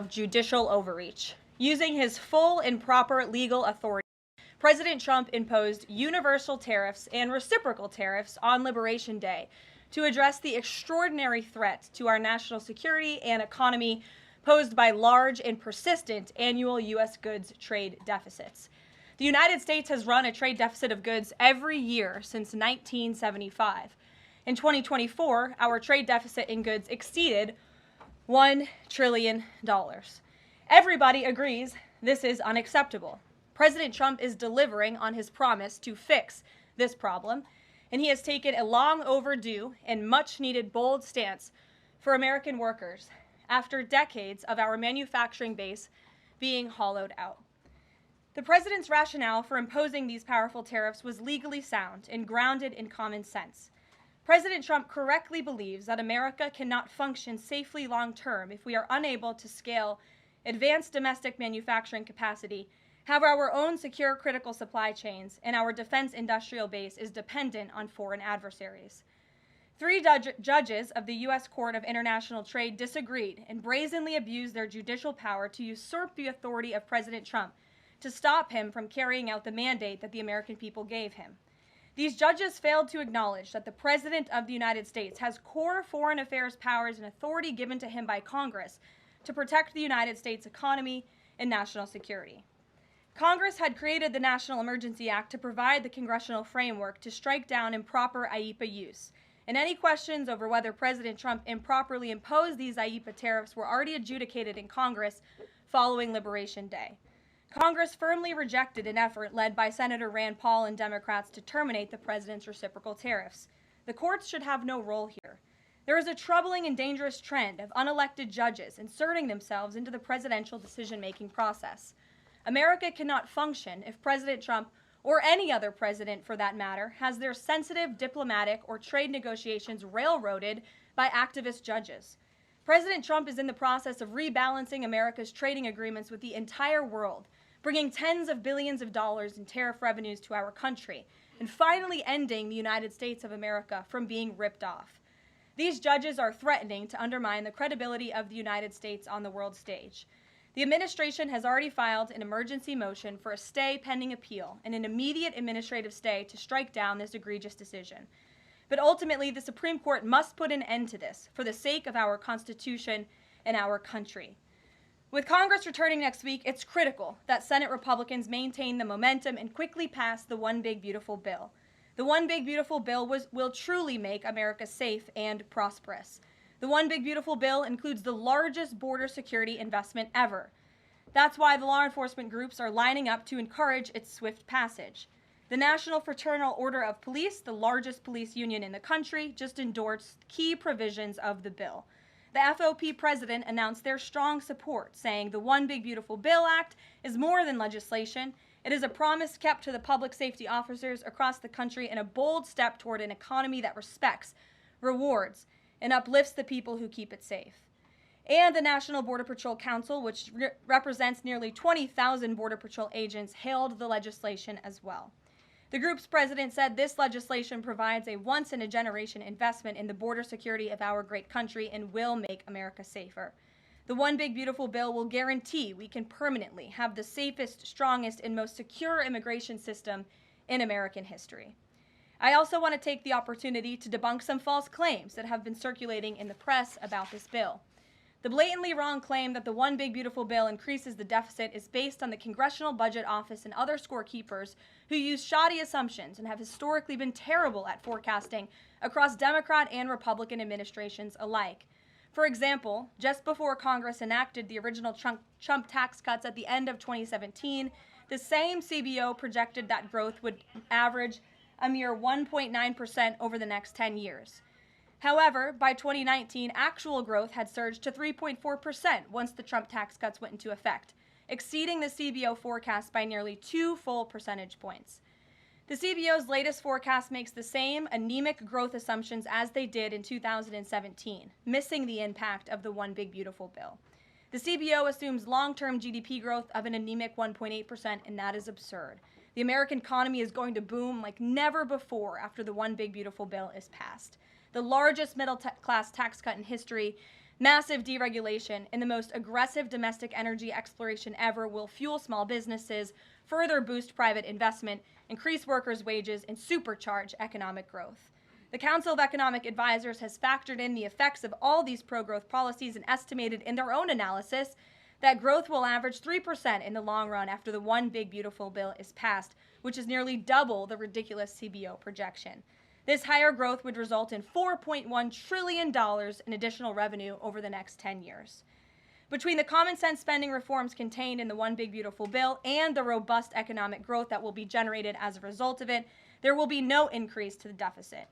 of judicial overreach. Using his full and proper legal authority, President Trump imposed universal tariffs and reciprocal tariffs on Liberation Day to address the extraordinary threat to our national security and economy posed by large and persistent annual U.S. goods trade deficits. The United States has run a trade deficit of goods every year since 1975. In 2024, our trade deficit in goods exceeded $1 trillion. Everybody agrees this is unacceptable. President Trump is delivering on his promise to fix this problem, and he has taken a long overdue and much needed bold stance for American workers after decades of our manufacturing base being hollowed out. The president's rationale for imposing these powerful tariffs was legally sound and grounded in common sense. President Trump correctly believes that America cannot function safely long-term if we are unable to scale advanced domestic manufacturing capacity, have our own secure critical supply chains, and our defense industrial base is dependent on foreign adversaries. 3 judges of the U.S. Court of International Trade disagreed and brazenly abused their judicial power to usurp the authority of President Trump to stop him from carrying out the mandate that the American people gave him. These judges failed to acknowledge that the President of the United States has core foreign affairs powers and authority given to him by Congress to protect the United States economy and national security. Congress had created the National Emergency Act to provide the congressional framework to strike down improper IEEPA use, and any questions over whether President Trump improperly imposed these IEEPA tariffs were already adjudicated in Congress following Liberation Day. Congress firmly rejected an effort led by Senator Rand Paul and Democrats to terminate the president's reciprocal tariffs. The courts should have no role here. There is a troubling and dangerous trend of unelected judges inserting themselves into the presidential decision-making process. America cannot function if President Trump, or any other president for that matter, has their sensitive diplomatic or trade negotiations railroaded by activist judges. President Trump is in the process of rebalancing America's trading agreements with the entire world, bringing tens of billions of dollars in tariff revenues to our country, and finally ending the United States of America from being ripped off. These judges are threatening to undermine the credibility of the United States on the world stage. The administration has already filed an emergency motion for a stay pending appeal and an immediate administrative stay to strike down this egregious decision. But ultimately, the Supreme Court must put an end to this for the sake of our Constitution and our country. With Congress returning next week, it's critical that Senate Republicans maintain the momentum and quickly pass the One Big Beautiful Bill. The One Big Beautiful Bill will truly make America safe and prosperous. The One Big Beautiful Bill includes the largest border security investment ever. That's why the law enforcement groups are lining up to encourage its swift passage. The National Fraternal Order of Police, the largest police union in the country, just endorsed key provisions of the bill. The FOP president announced their strong support, saying the One Big Beautiful Bill Act is more than legislation. It is a promise kept to the public safety officers across the country and a bold step toward an economy that respects, rewards, and uplifts the people who keep it safe. And the National Border Patrol Council, which represents nearly 20,000 Border Patrol agents, hailed the legislation as well. The group's president said this legislation provides a once-in-a-generation investment in the border security of our great country and will make America safer. The One Big Beautiful Bill will guarantee we can permanently have the safest, strongest, and most secure immigration system in American history. I also want to take the opportunity to debunk some false claims that have been circulating in the press about this bill. The blatantly wrong claim that the One Big Beautiful Bill increases the deficit is based on the Congressional Budget Office and other scorekeepers who use shoddy assumptions and have historically been terrible at forecasting across Democrat and Republican administrations alike. For example, just before Congress enacted the original Trump tax cuts at the end of 2017, the same CBO projected that growth would average a mere 1.9% over the next 10 years. However, by 2019, actual growth had surged to 3.4% once the Trump tax cuts went into effect, exceeding the CBO forecast by nearly 2 full percentage points. The CBO's latest forecast makes the same anemic growth assumptions as they did in 2017, missing the impact of the One Big Beautiful Bill. The CBO assumes long-term GDP growth of an anemic 1.8%, and that is absurd. The American economy is going to boom like never before after the One Big Beautiful Bill is passed. The largest middle-class tax cut in history, Massive deregulation and the most aggressive domestic energy exploration ever will fuel small businesses, further boost private investment, increase workers' wages, and supercharge economic growth. The Council of Economic Advisors has factored in the effects of all these pro-growth policies and estimated in their own analysis that growth will average 3% in the long run after the One Big Beautiful Bill is passed, which is nearly double the ridiculous CBO projection. This higher growth would result in $4.1 trillion in additional revenue over the next 10 years. Between the common sense spending reforms contained in the One Big Beautiful Bill and the robust economic growth that will be generated as a result of it, there will be no increase to the deficit.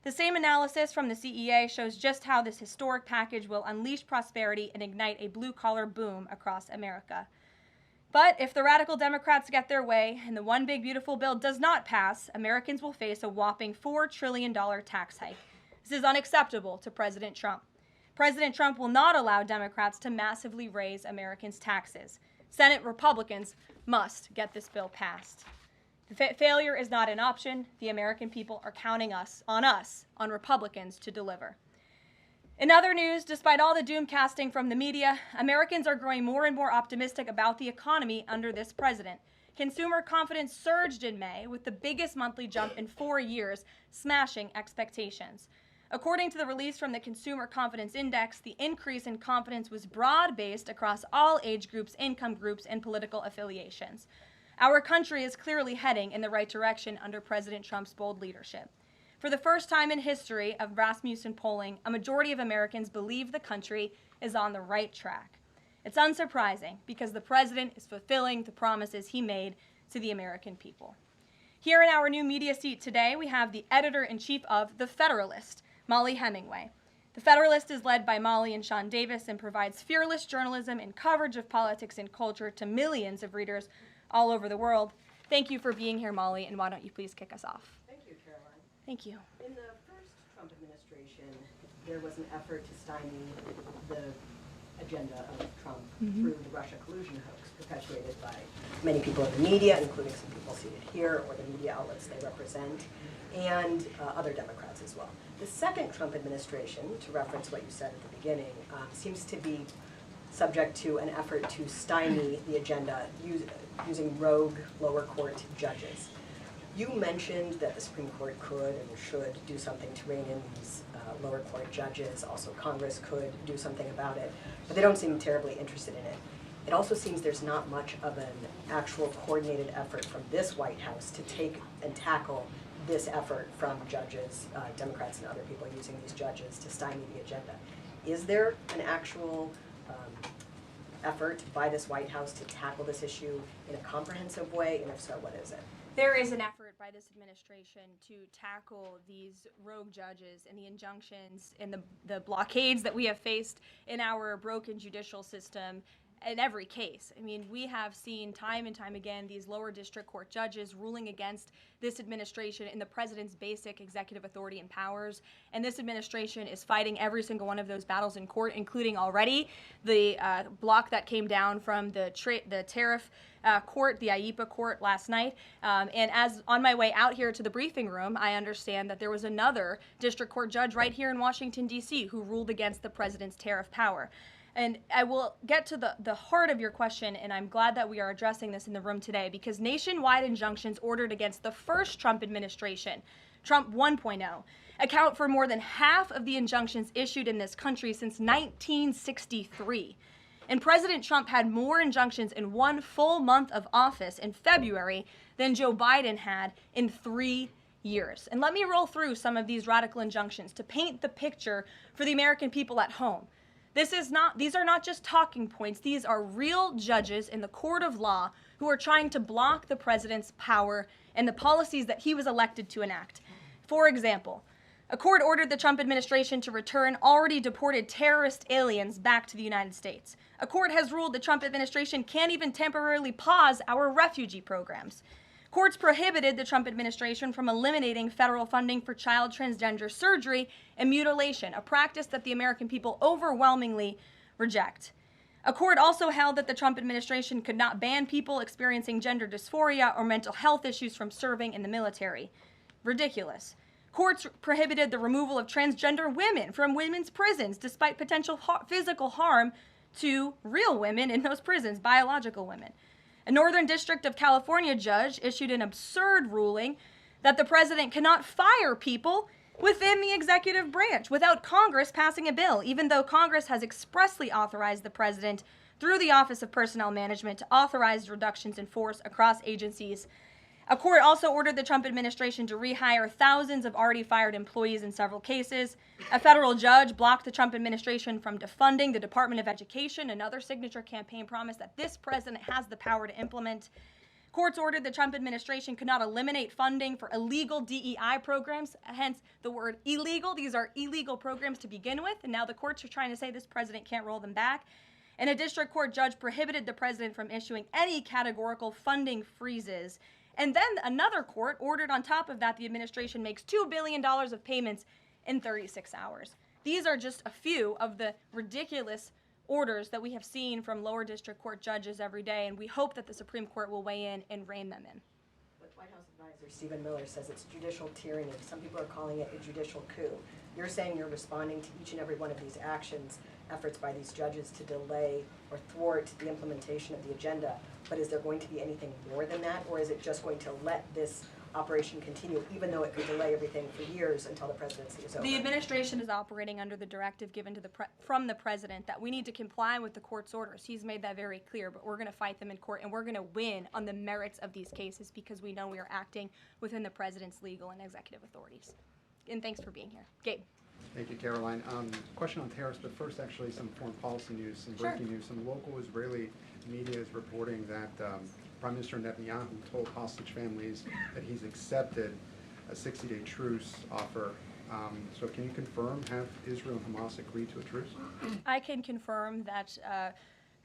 The same analysis from the CEA shows just how this historic package will unleash prosperity and ignite a blue-collar boom across America. But if the radical Democrats get their way and the One Big Beautiful Bill does not pass, Americans will face a whopping $4 trillion tax hike. This is unacceptable to President Trump. President Trump will not allow Democrats to massively raise Americans' taxes. Senate Republicans must get this bill passed. Failure is not an option. The American people are counting on Republicans to deliver. In other news, despite all the doom casting from the media, Americans are growing more and more optimistic about the economy under this president. Consumer confidence surged in May with the biggest monthly jump in 4 years, smashing expectations. According to the release from the Consumer Confidence Index, the increase in confidence was broad-based across all age groups, income groups, and political affiliations. Our country is clearly heading in the right direction under President Trump's bold leadership. For the first time in history of Rasmussen polling, a majority of Americans believe the country is on the right track. It's unsurprising because the president is fulfilling the promises he made to the American people. Here in our new media seat today, we have the editor-in-chief of The Federalist, Molly Hemingway. The Federalist is led by Molly and Sean Davis and provides fearless journalism and coverage of politics and culture to millions of readers all over the world. Thank you for being here, Molly, and why don't you please kick us off? Thank you, Caroline. Thank you. In the first Trump administration, there was an effort to stymie the agenda of Trump through the Russia collusion hoax perpetuated by many people in the media, including some people seated here, or the media outlets they represent, and other Democrats as well. The second Trump administration, to reference what you said at the beginning, seems to be subject to an effort to stymie the agenda using rogue lower court judges. You mentioned that the Supreme Court could and should do something to rein in these lower court judges. Also, Congress could do something about it, but they don't seem terribly interested in it. It also seems there's not much of an actual coordinated effort from this White House to take and tackle this effort from judges, Democrats and other people using these judges to stymie the agenda. Is there an actual effort by this White House to tackle this issue in a comprehensive way, and if so, what is it? There is an effort by this administration to tackle these rogue judges and the injunctions and the blockades that we have faced in our broken judicial system in every case. I mean, we have seen time and time again these lower district court judges ruling against this administration in the president's basic executive authority and powers, and this administration is fighting every single one of those battles in court, including already the block that came down from the tariff court, the IEPA court last night. And as on my way out here to the briefing room, I understand that there was another district court judge right here in Washington, D.C. who ruled against the president's tariff power. And I will get to the heart of your question, and I'm glad that we are addressing this in the room today, because nationwide injunctions ordered against the first Trump administration, Trump 1.0, account for more than half of the injunctions issued in this country since 1963. And President Trump had more injunctions in one full month of office in February than Joe Biden had in 3 years. And let me roll through some of these radical injunctions to paint the picture for the American people at home. These are not just talking points. These are real judges in the court of law who are trying to block the president's power and the policies that he was elected to enact. For example, a court ordered the Trump administration to return already deported terrorist aliens back to the United States. A court has ruled the Trump administration can't even temporarily pause our refugee programs. Courts prohibited the Trump administration from eliminating federal funding for child transgender surgery and mutilation, a practice that the American people overwhelmingly reject. A court also held that the Trump administration could not ban people experiencing gender dysphoria or mental health issues from serving in the military. Ridiculous. Courts prohibited the removal of transgender women from women's prisons despite potential physical harm to real women in those prisons, biological women. A Northern District of California judge issued an absurd ruling that the president cannot fire people within the executive branch without Congress passing a bill, even though Congress has expressly authorized the president through the Office of Personnel Management to authorize reductions in force across agencies. A court also ordered the Trump administration to rehire thousands of already fired employees in several cases. A federal judge blocked the Trump administration from defunding the Department of Education, another signature campaign promise that this president has the power to implement. Courts ordered the Trump administration could not eliminate funding for illegal DEI programs, hence the word illegal. These are illegal programs to begin with, and now the courts are trying to say this president can't roll them back. And a district court judge prohibited the president from issuing any categorical funding freezes. And then another court ordered on top of that the administration makes $2 billion of payments in 36 hours. These are just a few of the ridiculous orders that we have seen from lower district court judges every day, and we hope that the Supreme Court will weigh in and rein them in. But White House advisor Stephen Miller says it's judicial tyranny. Some people are calling it a judicial coup. You're saying you're responding to each and every one of these actions, efforts by these judges to delay or thwart the implementation of the agenda, but is there going to be anything more than that, or is it just going to let this operation continue, even though it could delay everything for years until the presidency is over? The administration is operating under the directive given to from the president that we need to comply with the court's orders. He's made that very clear, but we're going to fight them in court, and we're going to win on the merits of these cases because we know we are acting within the president's legal and executive authorities. And thanks for being here. Gabe. Thank you, Karoline. Question on tariffs, but first actually some foreign policy news, some breaking news. Some local Israeli media is reporting that Prime Minister Netanyahu told hostage families that he's accepted a 60-day truce offer. So can you confirm, have Israel and Hamas agreed to a truce? I can confirm that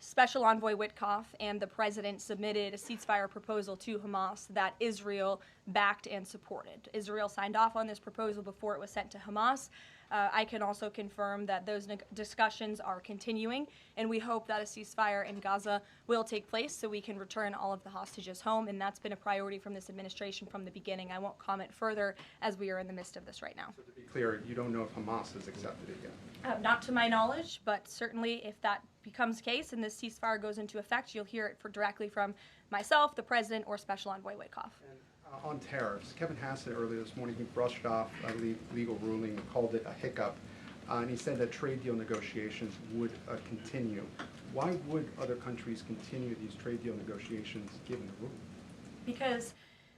Special Envoy Witkoff and the president submitted a ceasefire proposal to Hamas that Israel backed and supported. Israel signed off on this proposal before it was sent to Hamas. I can also confirm that those discussions are continuing, and we hope that a ceasefire in Gaza will take place so we can return all of the hostages home, and that's been a priority from this administration from the beginning. I won't comment further as we are in the midst of this right now. So to be clear, you don't know if Hamas has accepted it yet? Not to my knowledge, but certainly if that becomes the case and this ceasefire goes into effect, you'll hear it directly from myself, the president, or Special Envoy Witkoff. On tariffs, Kevin Hassett earlier this morning, he brushed off a legal ruling and called it a hiccup, and he said that trade deal negotiations would continue. Why would other countries continue these trade deal negotiations given the ruling? Because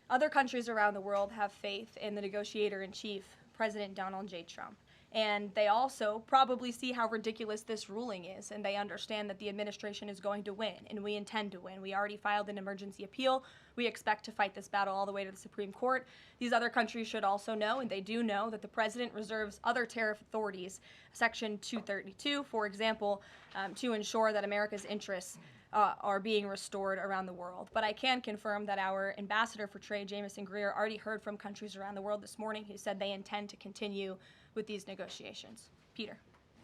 other countries around the world have faith in the negotiator-in-chief, President Donald J. Trump. And they also probably see how ridiculous this ruling is, and they understand that the administration is going to win, and we intend to win. We already filed an emergency appeal. We expect to fight this battle all the way to the Supreme Court. These other countries should also know, and they do know, that the president reserves other tariff authorities, Section 232, for example, to ensure that America's interests are being restored around the world. But I can confirm that our ambassador for trade, Jamison Greer, already heard from countries around the world this morning who said they intend to continue with these negotiations. Peter.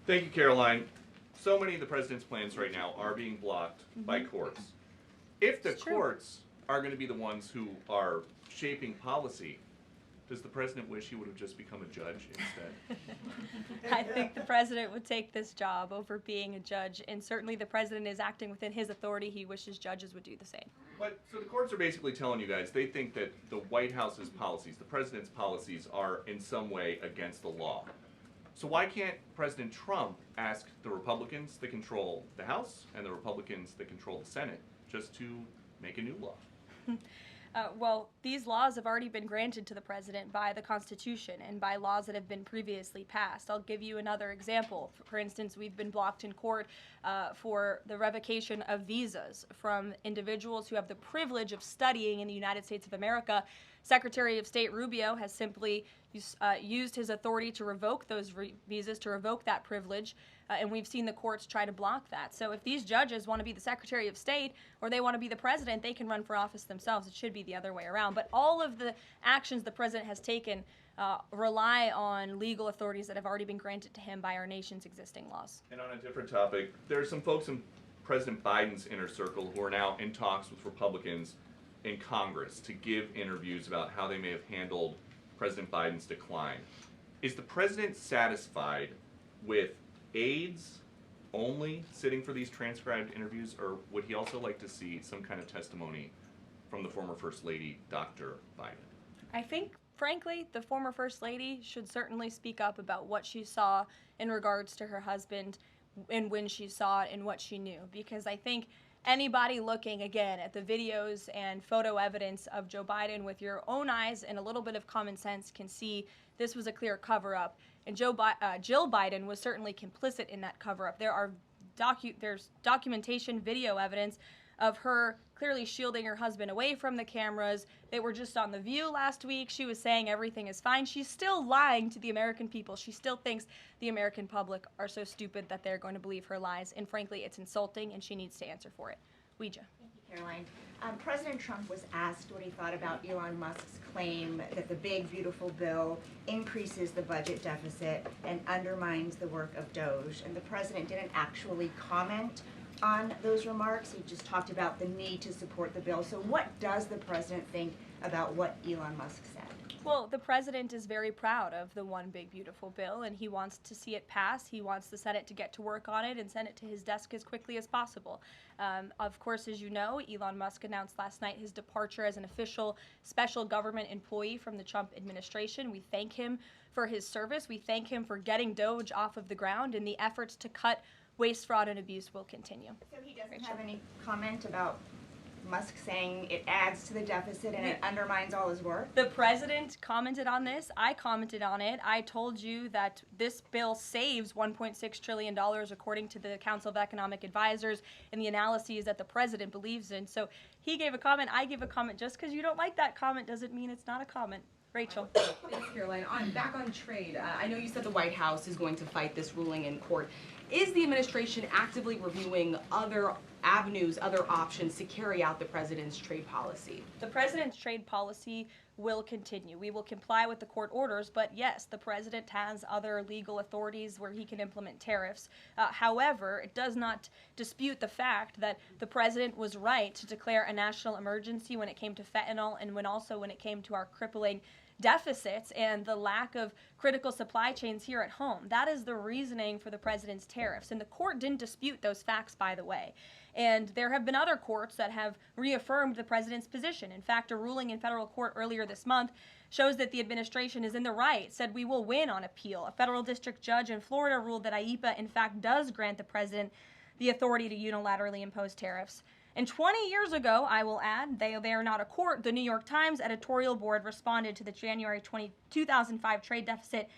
Thank you, Karoline. So many of the president's plans right now are being blocked by courts. If the courts are going to be the ones who are shaping policy, does the president wish he would have just become a judge instead? I think the president would take this job over being a judge, and certainly the president is acting within his authority. He wishes judges would do the same. But so the courts are basically telling you guys they think that the White House's policies, the president's policies, are in some way against the law. So why can't President Trump ask the Republicans that control the House and the Republicans that control the Senate just to make a new law? Well, these laws have already been granted to the president by the Constitution and by laws that have been previously passed. I'll give you another example. For instance, we've been blocked in court for the revocation of visas from individuals who have the privilege of studying in the United States of America. Secretary of State Rubio has simply used his authority to revoke those visas, to revoke that privilege, and we've seen the courts try to block that. So if these judges want to be the Secretary of State or they want to be the president, they can run for office themselves. It should be the other way around. But all of the actions the president has taken rely on legal authorities that have already been granted to him by our nation's existing laws. And on a different topic, there are some folks in President Biden's inner circle who are now in talks with Republicans in Congress to give interviews about how they may have handled President Biden's decline. Is the president satisfied with aides only sitting for these transcribed interviews, or would he also like to see some kind of testimony from the former First Lady, Dr. Biden? I think, frankly, the former First Lady should certainly speak up about what she saw in regards to her husband and when she saw it and what she knew. Because I think anybody looking, again, at the videos and photo evidence of Joe Biden with your own eyes and a little bit of common sense can see this was a clear cover-up. And Jill Biden was certainly complicit in that cover-up. There's documentation, video evidence of her clearly shielding her husband away from the cameras. They were just on The View last week. She was saying everything is fine. She's still lying to the American people. She still thinks the American public are so stupid that they're going to believe her lies. And frankly, it's insulting, and she needs to answer for it. Ouija. Thank you, Caroline. President Trump was asked what he thought about Elon Musk's claim that the big, beautiful bill increases the budget deficit and undermines the work of DOJ. And the president didn't actually comment on those remarks. He just talked about the need to support the bill. So what does the president think about what Elon Musk said? Well, the president is very proud of the one big beautiful bill, and he wants to see it pass. He wants the Senate to get to work on it and send it to his desk as quickly as possible. Of course, as you know, Elon Musk announced last night his departure as an official special government employee from the Trump administration. We thank him for his service. We thank him for getting DOJ off of the ground, and the efforts to cut waste, fraud, and abuse will continue. So he doesn't have any comment about Musk saying it adds to the deficit and it undermines all his work? The president commented on this. I commented on it. I told you that this bill saves $1.6 trillion according to the Council of Economic Advisors and the analyses that the president believes in. So he gave a comment. I gave a comment. Just because you don't like that comment doesn't mean it's not a comment. Rachel. Thanks, Caroline. Back on trade, I know you said the White House is going to fight this ruling in court. Is the administration actively reviewing other avenues, other options to carry out the president's trade policy? The president's trade policy will continue. We will comply with the court orders, but yes, the president has other legal authorities where he can implement tariffs. However, it does not dispute the fact that the president was right to declare a national emergency when it came to fentanyl and when it came to our crippling deficits and the lack of critical supply chains here at home. That is the reasoning for the president's tariffs. And the court didn't dispute those facts, by the way. And there have been other courts that have reaffirmed the president's position. In fact, a ruling in federal court earlier this month shows that the administration is in the right, said we will win on appeal. A federal district judge in Florida ruled that IEEPA, in fact, does grant the president the authority to unilaterally impose tariffs. And 20 years ago, I will add, they are not a court, the New York Times editorial board responded to the January 2005 trade deficit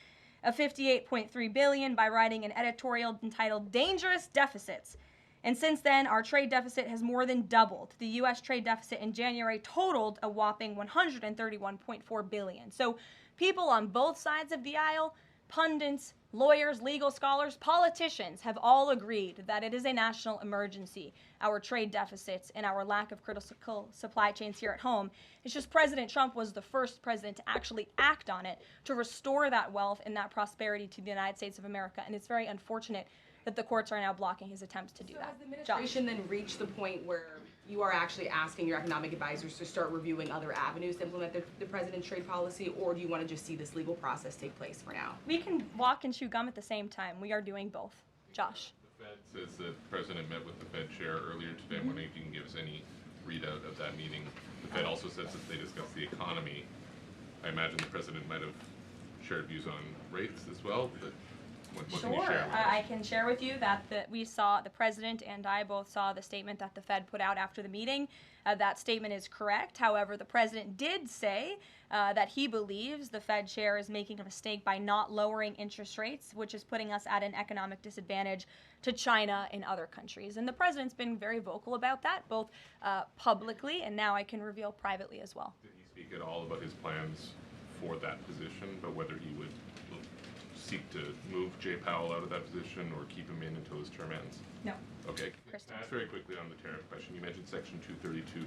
of $58.3 billion by writing an editorial entitled Dangerous Deficits. And since then, our trade deficit has more than doubled. The U.S. trade deficit in January totaled a whopping $131.4 billion. So people on both sides of the aisle, pundits, lawyers, legal scholars, politicians have all agreed that it is a national emergency, our trade deficits and our lack of critical supply chains here at home. It's just President Trump was the first president to actually act on it, to restore that wealth and that prosperity to the United States of America. And it's very unfortunate that the courts are now blocking his attempts to do that. Has the administration then reached the point where you are actually asking your economic advisors to start reviewing other avenues to implement the president's trade policy, or do you want to just see this legal process take place for now? We can walk and chew gum at the same time. We are doing both. Josh. The Fed says the president met with the Fed chair earlier today. I'm wondering if you can give us any readout of that meeting. The Fed also says that they discussed the economy. I imagine the president might have shared views on rates as well, but what can you Sure. share with us? I can share with you that we saw, the president and I both saw the statement that the Fed put out after the meeting. That statement is correct. However, the president did say that he believes the Fed chair is making a mistake by not lowering interest rates, which is putting us at an economic disadvantage to China and other countries. And the president's been very vocal about that, both publicly and now I can reveal privately as well. Did he speak at all about his plans for that position, but whether he would seek to move Jay Powell out of that position or keep him in until his term ends? No. Okay. Kristen. Ask very quickly on the tariff question. You mentioned Section 232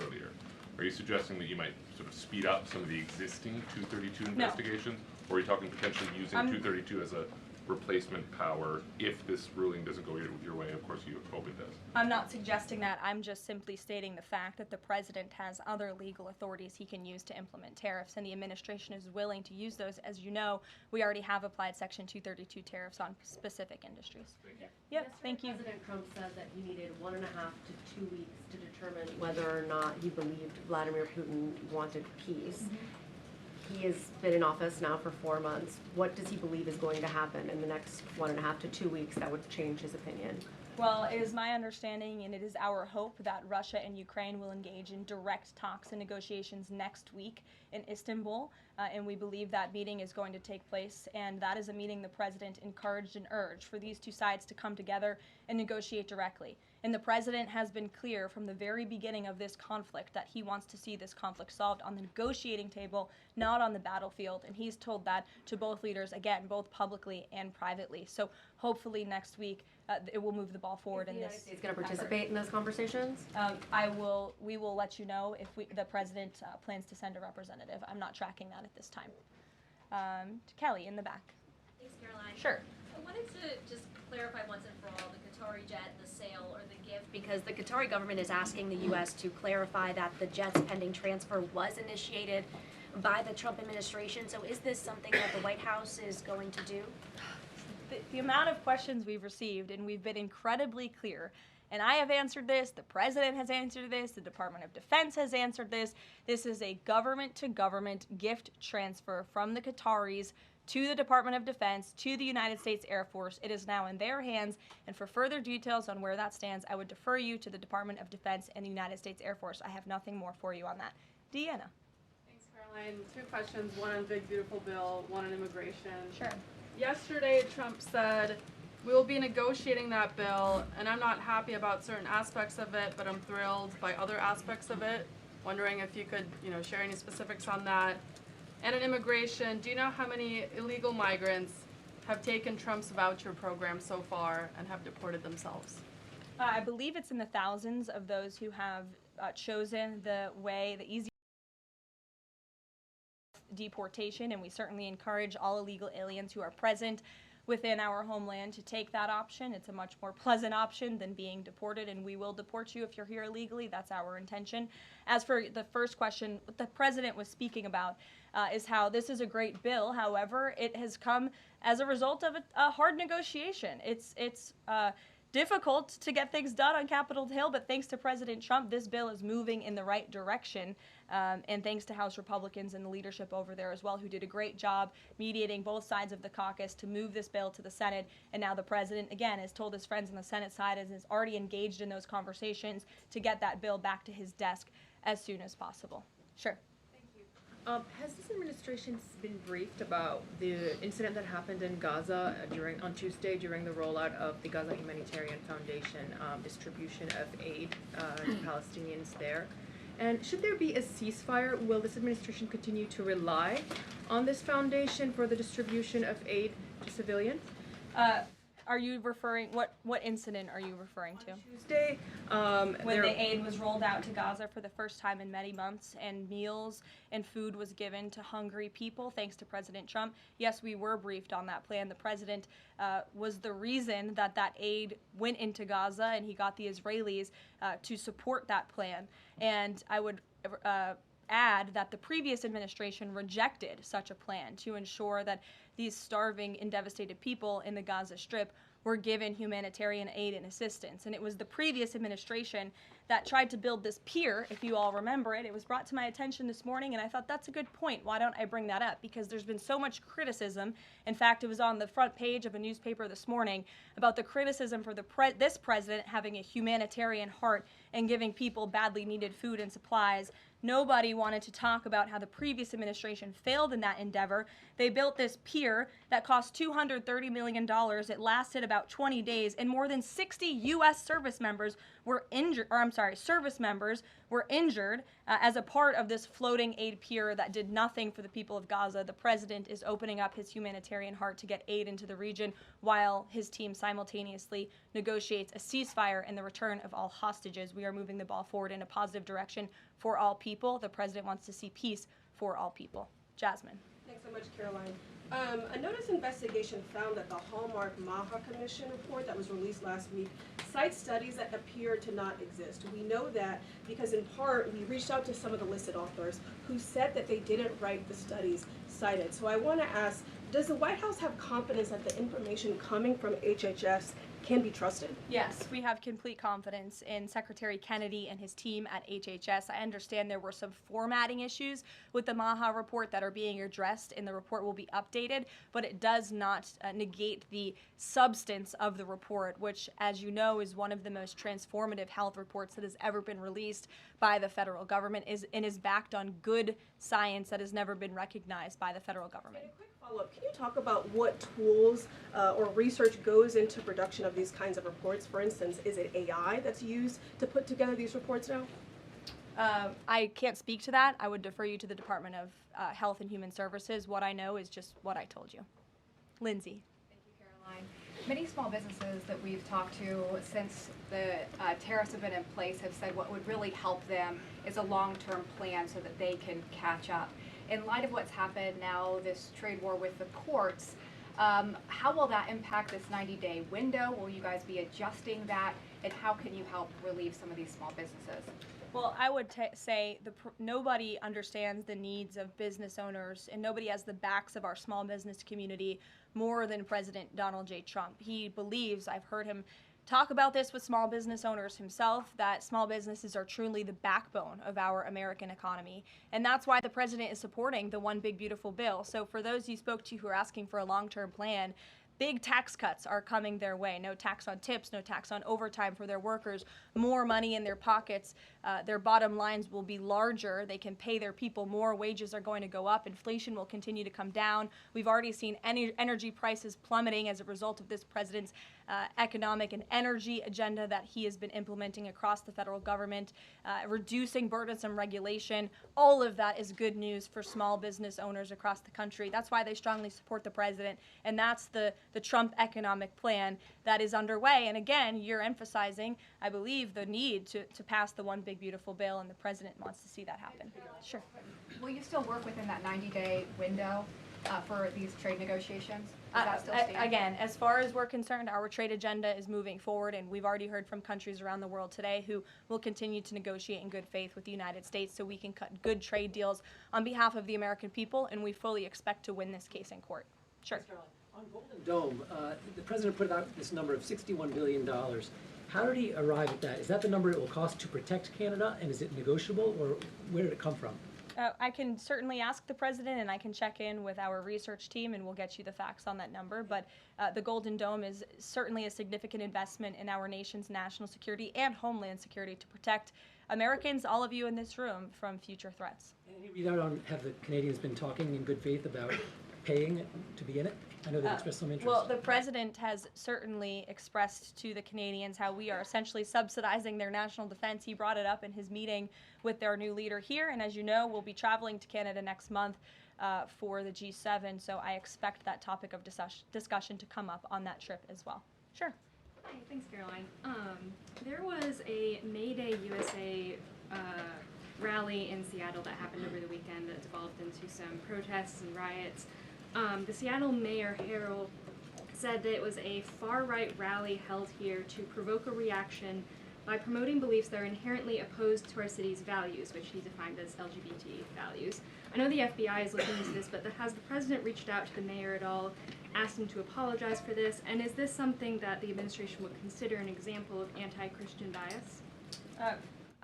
earlier. Are you suggesting that you might sort of speed up some of the existing 232 investigations? Or are you talking potentially using 232 as a replacement power if this ruling doesn't go your way? Of course, you hope it does. I'm not suggesting that. I'm just simply stating the fact that the president has other legal authorities he can use to implement tariffs, and the administration is willing to use those. As you know, we already have applied Section 232 tariffs on specific industries. Thank you. Yep, thank you. President Trump said that he needed 1.5 to 2 weeks to determine whether or not he believed Vladimir Putin wanted peace. He has been in office now for 4 months. What does he believe is going to happen in the next 1.5 to 2 weeks that would change his opinion? Well, it is my understanding and it is our hope that Russia and Ukraine will engage in direct talks and negotiations next week in Istanbul, and we believe that meeting is going to take place, and that is a meeting the president encouraged and urged for these two sides to come together and negotiate directly. And the president has been clear from the very beginning of this conflict that he wants to see this conflict solved on the negotiating table, not on the battlefield, and he's told that to both leaders, again, both publicly and privately. So hopefully next week it will move the ball forward in this. Is the United States going to participate in those conversations? We will let you know if the president plans to send a representative. I'm not tracking that at this time. Kelly in the back. Thanks, Caroline. Sure. I wanted to just clarify once and for all the Qatari jet, the sale, or the gift, because the Qatari government is asking the U.S. to clarify that the jet's pending transfer was initiated by the Trump administration. So is this something that the White House is going to do? The amount of questions we've received, and we've been incredibly clear, and I have answered this, the president has answered this, the Department of Defense has answered this. This is a government-to-government gift transfer from the Qataris to the Department of Defense, to the United States Air Force. It is now in their hands, and for further details on where that stands, I would defer you to the Department of Defense and the United States Air Force. I have nothing more for you on that. Deanna. Thanks, Caroline. 2 questions, one on Big Beautiful Bill, one on immigration. Sure. Yesterday, Trump said, we will be negotiating that bill, and I'm not happy about certain aspects of it, but I'm thrilled by other aspects of it. Wondering if you could, share any specifics on that. And in immigration, do you know how many illegal migrants have taken Trump's voucher program so far and have deported themselves? I believe it's in the thousands of those who have chosen the easy deportation, and we certainly encourage all illegal aliens who are present within our homeland to take that option. It's a much more pleasant option than being deported, and we will deport you if you're here illegally. That's our intention. As for the first question, what the president was speaking about is how this is a great bill. However, it has come as a result of a hard negotiation. It's difficult to get things done on Capitol Hill, but thanks to President Trump, this bill is moving in the right direction. And thanks to House Republicans and the leadership over there as well, who did a great job mediating both sides of the caucus to move this bill to the Senate. And now the president, again, has told his friends on the Senate side and is already engaged in those conversations to get that bill back to his desk as soon as possible. Sure. Has this administration been briefed about the incident that happened in Gaza on Tuesday during the rollout of the Gaza Humanitarian Foundation distribution of aid to Palestinians there? And should there be a ceasefire, will this administration continue to rely on this foundation for the distribution of aid to civilians? Are you referring, what incident are you referring to? Tuesday, when the aid was rolled out to Gaza for the first time in many months, and meals and food was given to hungry people thanks to President Trump. Yes, we were briefed on that plan. The president was the reason that that aid went into Gaza, and he got the Israelis to support that plan. And I would add that the previous administration rejected such a plan to ensure that these starving and devastated people in the Gaza Strip were given humanitarian aid and assistance. And it was the previous administration that tried to build this pier, if you all remember it. It was brought to my attention this morning, and I thought that's a good point. Why don't I bring that up? Because there's been so much criticism. In fact, it was on the front page of a newspaper this morning about the criticism for this president having a humanitarian heart and giving people badly needed food and supplies. Nobody wanted to talk about how the previous administration failed in that endeavor. They built this pier that cost $230 million. It lasted about 20 days, and more than 60 U.S. service members were injured, as a part of this floating aid pier that did nothing for the people of Gaza. The president is opening up his humanitarian heart to get aid into the region while his team simultaneously negotiates a ceasefire and the return of all hostages. We are moving the ball forward in a positive direction for all people. The president wants to see peace for all people. Jasmine. Thanks so much, Caroline. A notice investigation found that the Hallmark Maha Commission report that was released last week cites studies that appear to not exist. We know that because in part we reached out to some of the listed authors who said that they didn't write the studies cited. So I want to ask, does the White House have confidence that the information coming from HHS can be trusted? Yes, we have complete confidence in Secretary Kennedy and his team at HHS. I understand there were some formatting issues with the Maha report that are being addressed, and the report will be updated, but it does not negate the substance of the report, which, as you know, is one of the most transformative health reports that has ever been released by the federal government and is backed on good science that has never been recognized by the federal government. And a quick follow-up, can you talk about what tools or research goes into production of these kinds of reports? For instance, is it AI that's used to put together these reports now? I can't speak to that. I would defer you to the Department of Health and Human Services. What I know is just what I told you. Lindsay. Thank you, Caroline. Many small businesses that we've talked to since the tariffs have been in place have said what would really help them is a long-term plan so that they can catch up. In light of what's happened now, this trade war with the courts, how will that impact this 90-day window? Will you guys be adjusting that? And how can you help relieve some of these small businesses? Well, I would say nobody understands the needs of business owners, and nobody has the backs of our small business community more than President Donald J. Trump. He believes, I've heard him talk about this with small business owners himself, that small businesses are truly the backbone of our American economy. And that's why the president is supporting the One Big Beautiful Bill. So for those you spoke to who are asking for a long-term plan, big tax cuts are coming their way. No tax on tips, no tax on overtime for their workers, more money in their pockets. Their bottom lines will be larger. They can pay their people more. Wages are going to go up. Inflation will continue to come down. We've already seen energy prices plummeting as a result of this president's economic and energy agenda that he has been implementing across the federal government, reducing burdensome regulation. All of that is good news for small business owners across the country. That's why they strongly support the president, and that's the Trump economic plan that is underway. And again, you're emphasizing, I believe, the need to pass the One Big Beautiful Bill, and the president wants to see that happen. Sure. Will you still work within that 90-day window for these trade negotiations? Does that still stand? Again, as far as we're concerned, our trade agenda is moving forward, and we've already heard from countries around the world today who will continue to negotiate in good faith with the United States so we can cut good trade deals on behalf of the American people, and we fully expect to win this case in court. Sure. On Golden Dome, the president put out this number of $61 billion. How did he arrive at that? Is that the number it will cost to protect Canada, and is it negotiable, or where did it come from? I can certainly ask the president, and I can check in with our research team, and we'll get you the facts on that number. But the Golden Dome is certainly a significant investment in our nation's national security and homeland security to protect Americans, all of you in this room, from future threats. Any readout on, have the Canadians been talking in good faith about paying to be in it? I know they've expressed some interest. Well, the president has certainly expressed to the Canadians how we are essentially subsidizing their national defense. He brought it up in his meeting with their new leader here, and as you know, we'll be traveling to Canada next month for the G7, so I expect that topic of discussion to come up on that trip as well. Sure. Hi, thanks, Caroline. There was a May Day USA rally in Seattle that happened over the weekend that devolved into some protests and riots. The Seattle Mayor Harrell said that it was a far-right rally held here to provoke a reaction by promoting beliefs that are inherently opposed to our city's values, which he defined as LGBT values. I know the FBI is looking into this, but has the president reached out to the mayor at all, asked him to apologize for this, and is this something that the administration would consider an example of anti-Christian bias?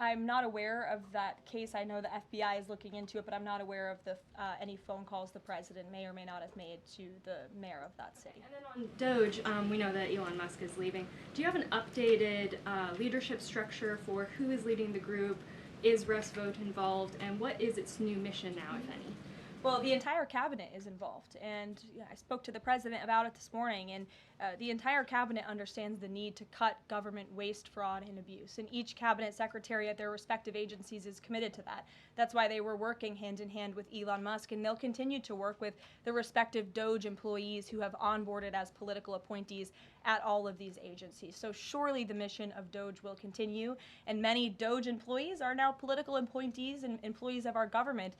I'm not aware of that case. I know the FBI is looking into it, but I'm not aware of any phone calls the president may or may not have made to the mayor of that city. And then on Doge, we know that Elon Musk is leaving. Do you have an updated leadership structure for who is leading the group? Is Russ Vought involved? And what is its new mission now, if any? Well, the entire cabinet is involved, and I spoke to the president about it this morning, and the entire cabinet understands the need to cut government waste, fraud, and abuse. And each cabinet secretary at their respective agencies is committed to that. That's why they were working hand in hand with Elon Musk, and they'll continue to work with the respective Doge employees who have onboarded as political appointees at all of these agencies. So surely the mission of Doge will continue, and many Doge employees are now political appointees and employees of our government.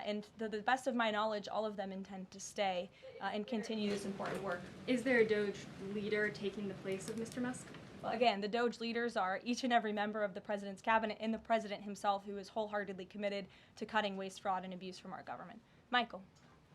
And to the best of my knowledge, all of them intend to stay and continue this important work. Is there a Doge leader taking the place of Mr. Musk? Well, again, the Doge leaders are each and every member of the president's cabinet and the president himself, who is wholeheartedly committed to cutting waste, fraud, and abuse from our government. Michael.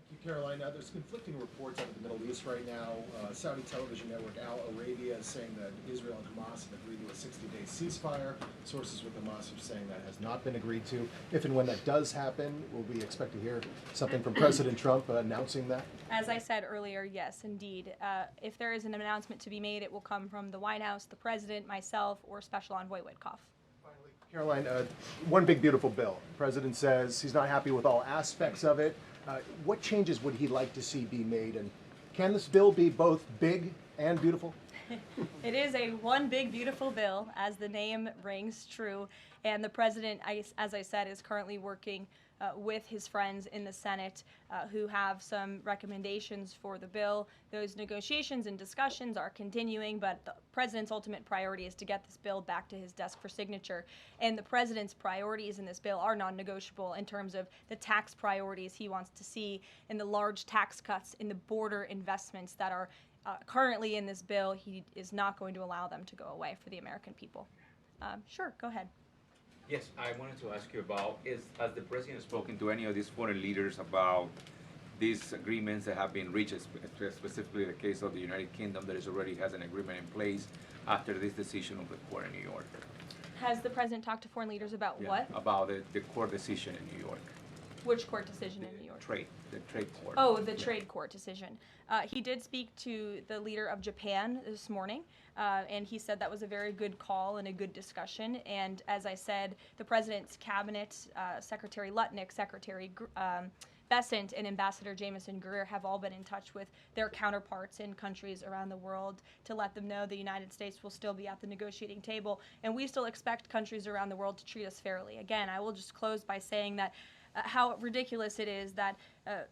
Thank you, Caroline. There's conflicting reports out of the Middle East right now. Saudi television network Al Arabia is saying that Israel and Hamas have agreed to a 60-day ceasefire. Sources with Hamas are saying that has not been agreed to. If and when that does happen, will we expect to hear something from President Trump announcing that? As I said earlier, yes, indeed. If there is an announcement to be made, it will come from the White House, the president, myself, or Special Envoy Witkoff. Caroline, one big beautiful bill. The president says he's not happy with all aspects of it. What changes would he like to see be made, and can this bill be both big and beautiful? It is a one big beautiful bill, as the name rings true, and the president, as I said, is currently working with his friends in the Senate who have some recommendations for the bill. Those negotiations and discussions are continuing, but the president's ultimate priority is to get this bill back to his desk for signature. And the president's priorities in this bill are non-negotiable in terms of the tax priorities he wants to see and the large tax cuts in the border investments that are currently in this bill. He is not going to allow them to go away for the American people. Sure, go ahead. Yes, I wanted to ask you about, has the president spoken to any of these foreign leaders about these agreements that have been reached, specifically the case of the United Kingdom that already has an agreement in place after this decision of the court in New York? Has the president talked to foreign leaders about what? About the court decision in New York. Which court decision in New York? The trade court. Oh, the trade court decision. He did speak to the leader of Japan this morning, and he said that was a very good call and a good discussion. And as I said, the president's cabinet, Secretary Lutnick, Secretary Bessent, and Ambassador Jameson Greer have all been in touch with their counterparts in countries around the world to let them know the United States will still be at the negotiating table, and we still expect countries around the world to treat us fairly. Again, I will just close by saying that how ridiculous it is that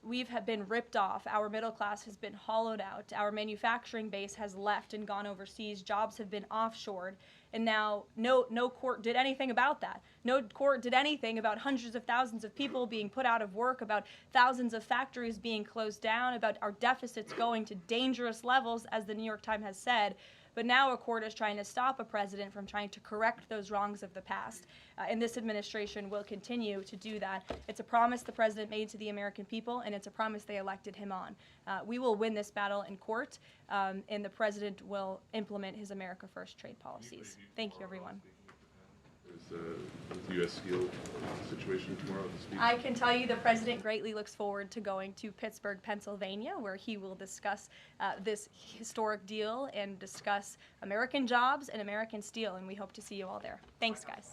we've been ripped off, our middle class has been hollowed out, our manufacturing base has left and gone overseas, jobs have been offshored, and now no court did anything about that. No court did anything about hundreds of thousands of people being put out of work, about thousands of factories being closed down, about our deficits going to dangerous levels, as the New York Times has said. But now a court is trying to stop a president from trying to correct those wrongs of the past. And this administration will continue to do that. It's a promise the president made to the American people, and it's a promise they elected him on. We will win this battle in court, and the president will implement his America First trade policies. Thank you, everyone. Is the U.S. Steel situation tomorrow this week? I can tell you the president greatly looks forward to going to Pittsburgh, Pennsylvania, where he will discuss this historic deal and discuss American jobs and American steel, and we hope to see you all there. Thanks, guys.